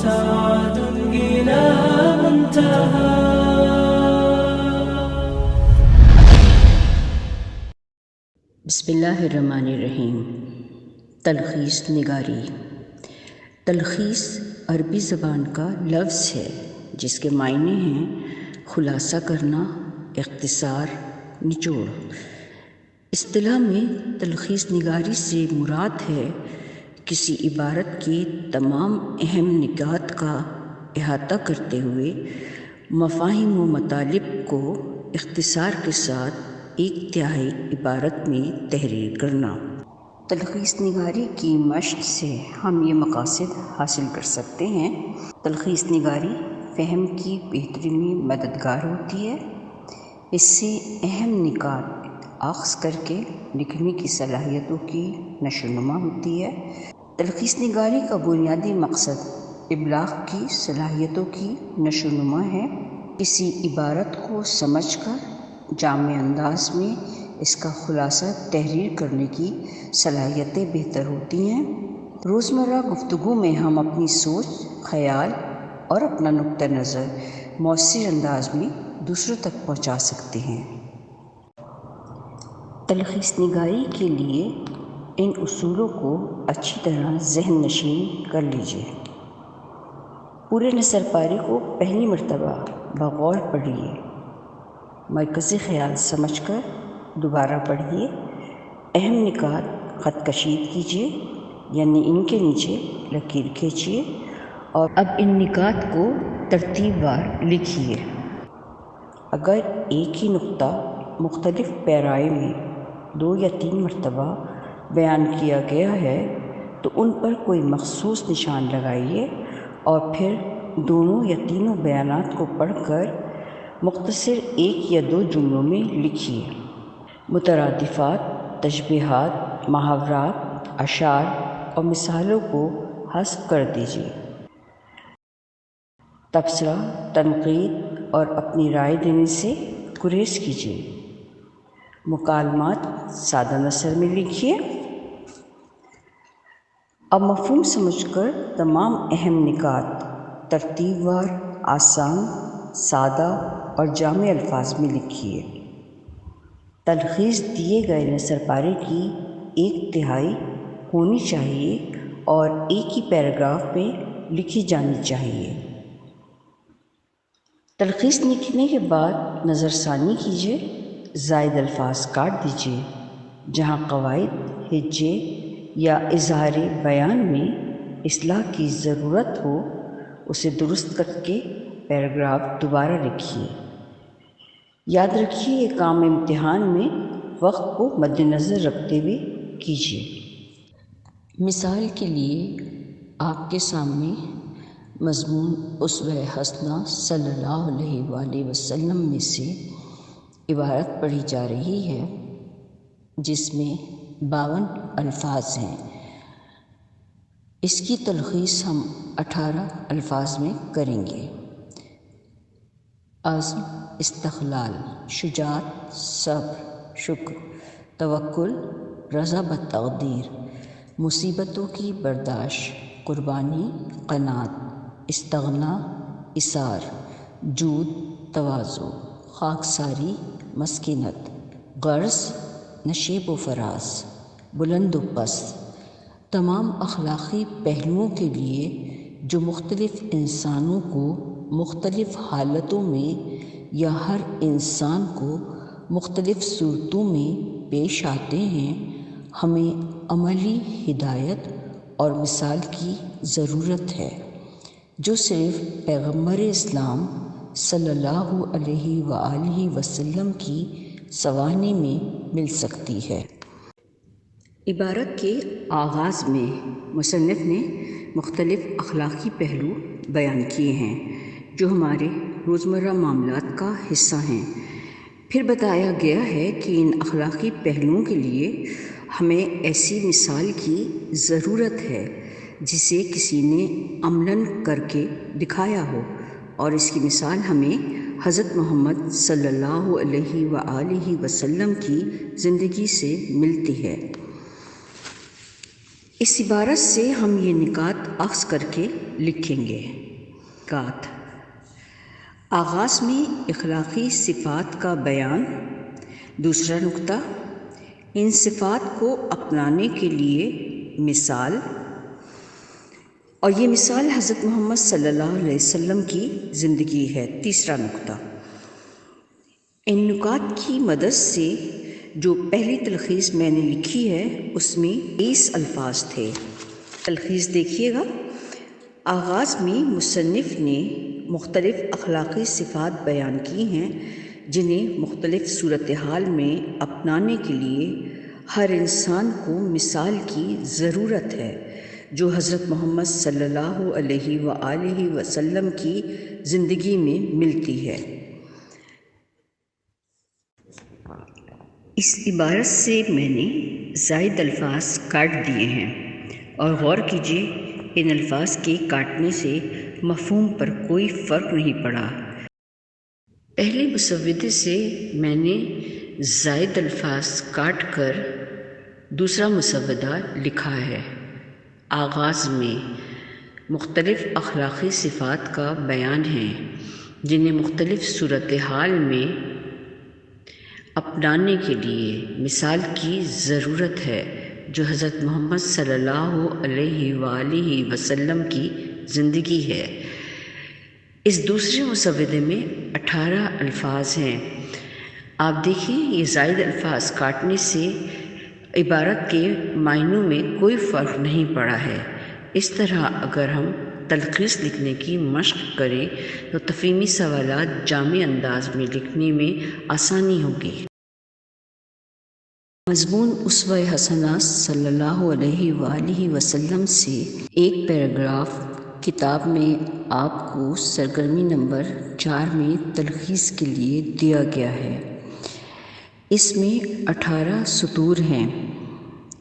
سعد إلى منتهى. بسم اللہ الرحمن الرحیم. تلخیص نگاری. تلخیص عربی زبان کا لفظ ہے جس کے معنی ہیں خلاصہ کرنا، اختصار، نچوڑ. اصطلاح میں تلخیص نگاری سے مراد ہے کسی عبارت کی تمام اہم نکات کا احاطہ کرتے ہوئے مفاہیم و مطالب کو اختصار کے ساتھ ایک تہائی عبارت میں تحریر کرنا. تلخیص نگاری کی مشق سے ہم یہ مقاصد حاصل کر سکتے ہیں. تلخیص نگاری فہم کی بہتری میں مددگار ہوتی ہے. اس سے اہم نکات اخذ کر کے لکھنے کی صلاحیتوں کی نشو و نما ہوتی ہے. تلخیص نگاری کا بنیادی مقصد ابلاغ کی صلاحیتوں کی نشو و نما ہے. کسی عبارت کو سمجھ کر جامع انداز میں اس کا خلاصہ تحریر کرنے کی صلاحیتیں بہتر ہوتی ہیں. روزمرہ گفتگو میں ہم اپنی سوچ، خیال اور اپنا نقطہ نظر مؤثر انداز میں دوسروں تک پہنچا سکتے ہیں. تلخیص نگاری کے لیے ان اصولوں کو اچھی طرح ذہن نشین کر لیجیے. پورے نثر پارے کو پہلی مرتبہ بغور پڑھیے. مرکزی خیال سمجھ کر دوبارہ پڑھیے. اہم نکات خط کشید کیجیے، یعنی ان کے نیچے لکیر کھینچیے اور اب ان نکات کو ترتیب وار لکھیے. اگر ایک ہی نقطہ مختلف پیرائے میں 2 یا 3 مرتبہ بیان کیا گیا ہے تو ان پر کوئی مخصوص نشان لگائیے اور پھر دونوں یا تینوں بیانات کو پڑھ کر مختصر 1 یا 2 جملوں میں لکھیے. مترادفات، تشبیہات، محاورات، اشعار اور مثالوں کو حذف کر دیجیے. تبصرہ، تنقید اور اپنی رائے دینے سے گریز کیجیے. مکالمات سادہ نثر میں لکھیے. اب مفہوم سمجھ کر تمام اہم نکات ترتیب وار، آسان، سادہ اور جامع الفاظ میں لکھیے. تلخیص دیے گئے نثر پارے کی 1/3 ہونی چاہیے اور ایک ہی پیراگراف میں لکھی جانی چاہیے. تلخیص لکھنے کے بعد نظر ثانی کیجیے. زائد الفاظ کاٹ دیجیے. جہاں قواعد، ہجے یا اظہار بیان میں اصلاح کی ضرورت ہو اسے درست کر کے پیراگراف دوبارہ لکھیے. یاد رکھیے یہ کام امتحان میں وقت کو مد نظر رکھتے ہوئے کیجیے. مثال کے لیے آپ کے سامنے مضمون اسوہ حسنہ صلی اللہ علیہ وآلہ وسلم میں سے عبارت پڑھی جا رہی ہے جس میں 52 الفاظ ہیں. اس کی تلخیص ہم 18 الفاظ میں کریں گے. عزم، استقلال، شجاعت، صبر، شکر، توکل، رضا بالتقدیر، مصیبتوں کی برداشت، قربانی، قناعت، استغنا، ایثار، جود، تواضع، خاکساری، مسکینت، غرض، نشیب و فراز، بلند و پست. تمام اخلاقی پہلوؤں کے لیے جو مختلف انسانوں کو مختلف حالتوں میں یا ہر انسان کو مختلف صورتوں میں پیش آتے ہیں، ہمیں عملی ہدایت اور مثال کی ضرورت ہے جو صرف پیغمبر اسلام صلی اللہ علیہ وآلہ وسلم کی سوانح میں مل سکتی ہے. عبارت کے آغاز میں مصنف نے مختلف اخلاقی پہلو بیان کیے ہیں جو ہمارے روزمرہ معاملات کا حصہ ہیں. پھر بتایا گیا ہے کہ ان اخلاقی پہلوؤں کے لیے ہمیں ایسی مثال کی ضرورت ہے جسے کسی نے عملاً کر کے دکھایا ہو، اور اس کی مثال ہمیں حضرت محمد صلی اللہ علیہ وآلہ وسلم کی زندگی سے ملتی ہے. اس عبارت سے ہم یہ نکات اخذ کر کے لکھیں گے۔ نکات: آغاز میں اخلاقی صفات کا بیان۔ دوسرا نکتہ، ان صفات کو اپنانے کے لیے مثال، اور یہ مثال حضرت محمد صلی اللہ علیہ وسلم کی زندگی ہے۔ تیسرا نکتہ، ان نکات کی مدد سے جو پہلی تلخیص میں نے لکھی ہے اس میں 20 الفاظ تھے۔ تلخیص دیکھیے گا۔ آغاز میں مصنف نے مختلف اخلاقی صفات بیان کی ہیں جنہیں مختلف صورتحال میں اپنانے کے لیے ہر انسان کو مثال کی ضرورت ہے جو حضرت محمد صلی اللہ علیہ وآلہ وسلم کی زندگی میں ملتی ہے۔ اس عبارت سے میں نے زائد الفاظ کاٹ دیے ہیں اور غور کیجیے، ان الفاظ کے کاٹنے سے مفہوم پر کوئی فرق نہیں پڑا۔ پہلے مسودے سے میں نے زائد الفاظ کاٹ کر دوسرا مسودہ لکھا ہے۔ آغاز میں مختلف اخلاقی صفات کا بیان ہے جنہیں مختلف صورتحال میں اپنانے کے لیے مثال کی ضرورت ہے جو حضرت محمد صلی اللہ علیہ وآلہ وسلم کی زندگی ہے۔ اس دوسرے مسودے میں 18 الفاظ ہیں۔ آپ دیکھیں، یہ زائد الفاظ کاٹنے سے عبارت کے معنوں میں کوئی فرق نہیں پڑا ہے۔ اس طرح اگر ہم تلخیص لکھنے کی مشق کریں تو تفہیمی سوالات جامع انداز میں لکھنے میں آسانی ہوگی۔ مضمون اسوہ حسنہ صلی اللہ علیہ وآلہ وسلم سے ایک پیراگراف کتاب میں آپ کو سرگرمی نمبر 4 میں تلخیص کے لیے دیا گیا ہے۔ اس میں 18 سطور ہیں۔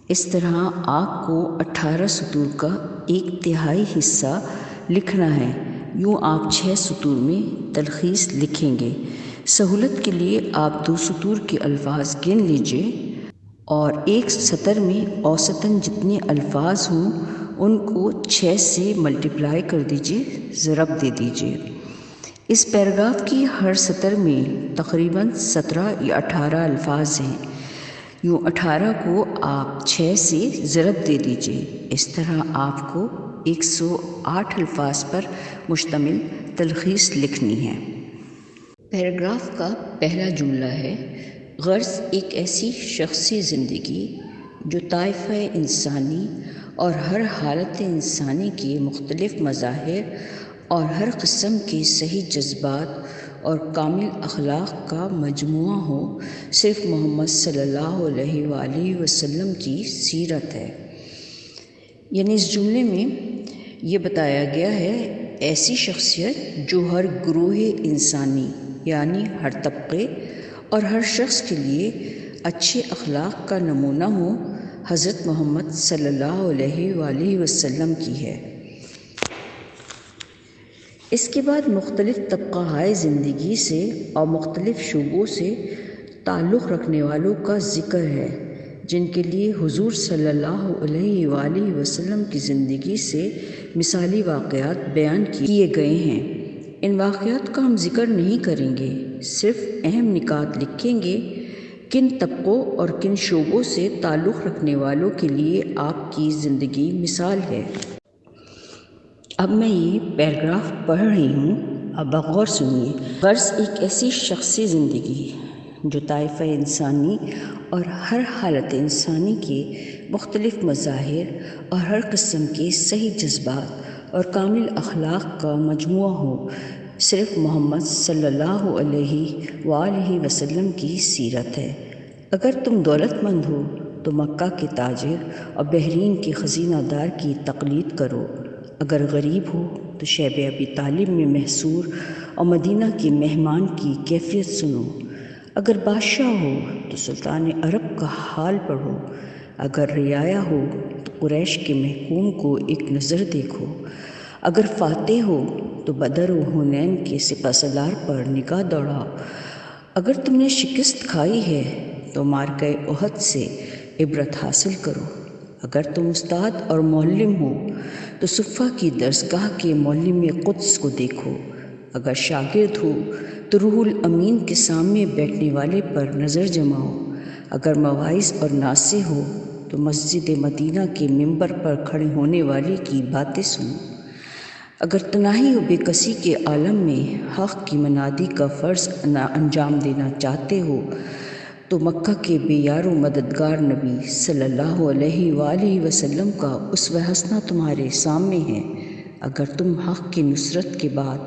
اس طرح آپ کو 18 سطور کا 1/3 حصہ لکھنا ہے۔ یوں آپ 6 سطور میں تلخیص لکھیں گے۔ سہولت کے لیے آپ 2 سطور کے الفاظ گن لیجئے اور ایک سطر میں اوسطاً جتنے الفاظ ہوں ان کو 6 سے ملٹیپلائی کر دیجئے، ضرب دے دیجئے۔ اس پیراگراف کی ہر سطر میں تقریباً 17 یا 18 الفاظ ہیں۔ یوں 18 کو آپ 6 سے ضرب دے دیجئے۔ اس طرح آپ کو 108 الفاظ پر مشتمل تلخیص لکھنی ہے۔ پیراگراف کا پہلا جملہ ہے: غرض ایک ایسی شخصی زندگی جو طائفہ انسانی اور ہر حالت انسانی کے مختلف مظاہر اور ہر قسم کے صحیح جذبات اور کامل اخلاق کا مجموعہ ہو، صرف محمد صلی اللہ علیہ وآلہ وسلم کی سیرت ہے۔ یعنی اس جملے میں یہ بتایا گیا ہے ایسی شخصیت جو ہر گروہ انسانی یعنی ہر طبقے اور ہر شخص کے لیے اچھے اخلاق کا نمونہ ہو، حضرت محمد صلی اللہ علیہ وآلہ وسلم کی ہے۔ اس کے بعد مختلف طبقہ زندگی سے اور مختلف شعبوں سے تعلق رکھنے والوں کا ذکر ہے جن کے لیے حضور صلی اللہ علیہ وآلہ وسلم کی زندگی سے مثالی واقعات بیان کیے گئے ہیں۔ ان واقعات کا ہم ذکر نہیں کریں گے، صرف اہم نکات لکھیں گے۔ کن طبقوں اور کن شعبوں سے تعلق رکھنے والوں کے لیے آپ کی زندگی مثال ہے۔ اب میں یہ پیراگراف پڑھ رہی ہوں، اب بغور سنیے۔ غرض ایک ایسی شخصی زندگی جو طائفہ انسانی اور ہر حالت انسانی کے مختلف مظاہر اور ہر قسم کے صحیح جذبات اور کامل اخلاق کا مجموعہ ہو، صرف محمد صلی اللہ علیہ وآلہ وسلم کی سیرت ہے۔ اگر تم دولت مند ہو تو مکہ کے تاجر اور بحرین کے خزینہ دار کی تقلید کرو، اگر غریب ہو تو شیب ابی طالب میں محصور اور مدینہ کے مہمان کی کیفیت سنو، اگر بادشاہ ہو تو سلطان عرب کا حال پڑھو، اگر رعایا ہو تو قریش کے محکوم کو ایک نظر دیکھو، اگر فاتح ہو تو بدر و حنین کے سپہ سالار پر نگاہ دوڑاؤ، اگر تم نے شکست کھائی ہے تو معرکہ احد سے عبرت حاصل کرو، اگر تم استاد اور معلم ہو تو صفہ کی درسگاہ کے معلم قدس کو دیکھو، اگر شاگرد ہو تو روح الامین کے سامنے بیٹھنے والے پر نظر جماؤ، اگر مواعظ اور ناصح ہو تو مسجد مدینہ کے ممبر پر کھڑے ہونے والے کی باتیں سنو، اگر تنہائی و بے کسی کے عالم میں حق کی منادی کا فرض انجام دینا چاہتے ہو تو مکہ کے بے یار و مددگار نبی صلی اللہ علیہ وآلہ وسلم کا اسوہ حسنہ تمہارے سامنے ہے، اگر تم حق کی نصرت کے بعد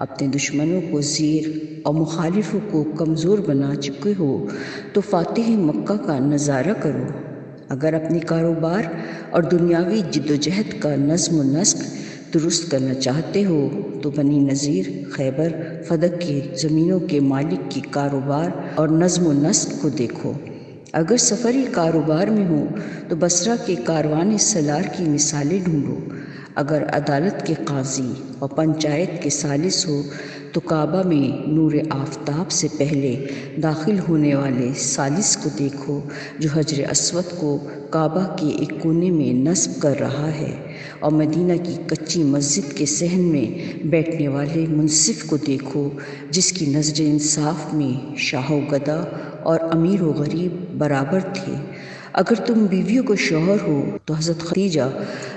اپنے دشمنوں کو زیر اور مخالفوں کو کمزور بنا چکے ہو تو فاتح مکہ کا نظارہ کرو، اگر اپنی کاروبار اور دنیاوی جد و جہد کا نظم و نسق درست کرنا چاہتے ہو تو بنی نذیر، خیبر، فدق کی زمینوں کے مالک کی کاروبار اور نظم و نسق کو دیکھو، اگر سفری کاروبار میں ہو تو بصرہ کے کاروان سالار کی مثالیں ڈھونڈو، اگر عدالت کے قاضی اور پنچایت کے ثالث ہو تو کعبہ میں نور آفتاب سے پہلے داخل ہونے والے ثالث کو دیکھو جو حجر اسود کو کعبہ کے ایک کونے میں نصب کر رہا ہے، اور مدینہ کی کچی مسجد کے صحن میں بیٹھنے والے منصف کو دیکھو جس کی نظر انصاف میں شاہ و گدا اور امیر و غریب برابر تھے، اگر تم بیویوں کو شوہر ہو تو حضرت خدیجہ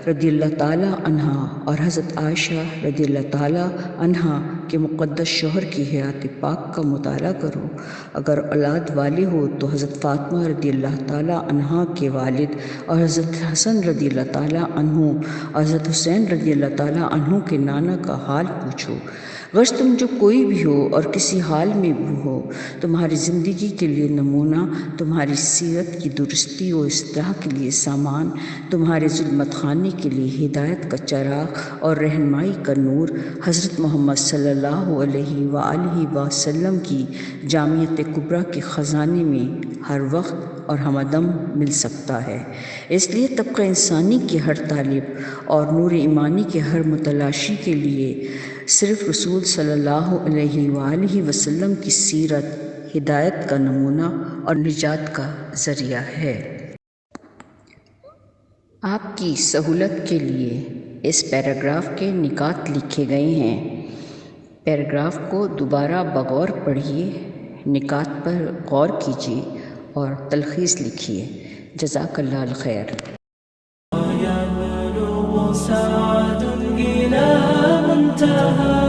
رضی اللہ تعالیٰ عنہا اور حضرت عائشہ رضی اللہ تعالیٰ عنہا کے مقدس شوہر کی حیات پاک کا مطالعہ کرو، اگر اولاد والے ہو تو حضرت فاطمہ رضی اللہ تعالیٰ عنہا کے والد اور حضرت حسن رضی اللہ تعالیٰ عنہ اور حضرت حسین رضی اللہ تعالیٰ عنہ کے نانا کا حال پوچھو، غرض تم جو کوئی بھی ہو اور کسی حال میں بھی ہو، تمہاری زندگی کے لیے نمونہ، تمہاری سیرت کی درستی و اصلاح کے لیے سامان، تمہارے ظلمت خانے کے لیے ہدایت کا چراغ اور رہنمائی کا نور حضرت محمد صلی اللہ علیہ وآلہ وسلم کی جامعۃ کبریٰ کے خزانے میں ہر وقت اور ہمدم مل سکتا ہے، اس لیے طبقہ انسانی کے ہر طالب اور نور ایمانی کے ہر متلاشی کے لیے صرف رسول صلی اللہ علیہ وآلہ وسلم کی سیرت ہدایت کا نمونہ اور نجات کا ذریعہ ہے۔ آپ کی سہولت کے لیے اس پیراگراف کے نکات لکھے گئے ہیں، پیراگراف کو دوبارہ بغور پڑھیے، نکات پر غور کیجیے اور تلخیص لکھیے۔ جزاک اللہ الخیر۔ يبلغ سعد إلى منتهى